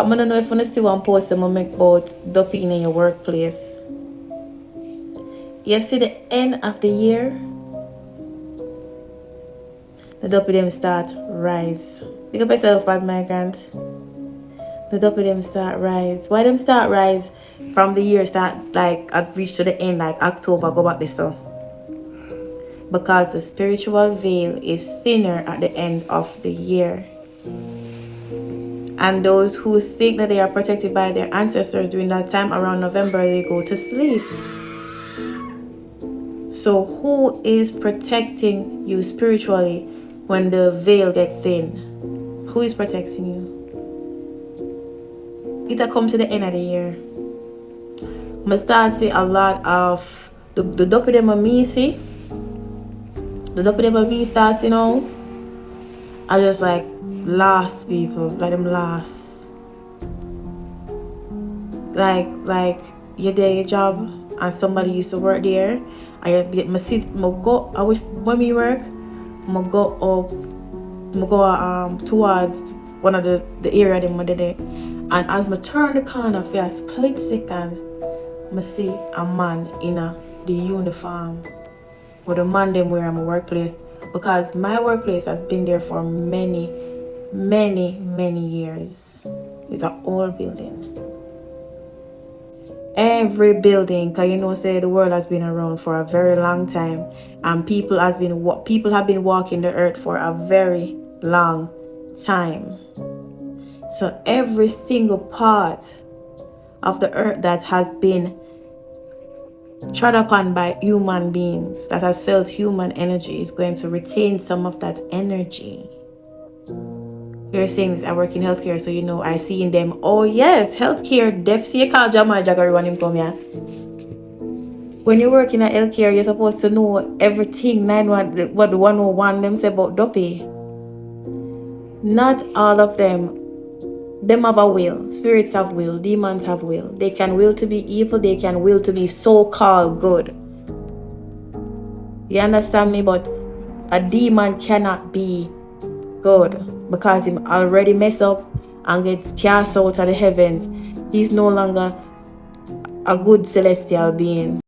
I'm gonna know if you wanna see one post I'm gonna make about Duppy in your workplace. You see the end of the year, the Duppy them start rise. Pick up yourself, bad migrant. The Duppy them start rise. Why them start rise from the year start like I've reached to the end like October, go back this stuff? Because the spiritual veil is thinner at the end of the year. And those who think that they are protected by their ancestors during that time around November, they go to sleep. So who is protecting you spiritually when the veil gets thin? Who is protecting you? It'll come to the end of the year. I'm going to start see a lot of the Duppy them me see. The Duppy them me starts, I just like lost people, like them lost. Like you're there your job and somebody used to work there. I get my seat, I wish when we work, I go towards one of the area them there. And as I turn the corner for a split second, I see a man in the uniform with the man them where I'm a workplace, because my workplace has been there for many years. It's an old building. Every building, because say the world has been around for a very long time, and people have been walking the earth for a very long time. So every single part of the earth that has been trod upon by human beings, that has felt human energy, is going to retain some of that energy. You're saying this, I work in healthcare, so I see in them, oh yes, healthcare, def see a call Jamal Jagger when him come here. When you work in a healthcare, you're supposed to know everything, what the 101 them say about Duppy. Not all of them have a will. Spirits have will, demons have will. They can will to be evil, they can will to be so-called good. You understand me? But a demon cannot be good, because he already mess up and gets cast out of the heavens. He's no longer a good celestial being.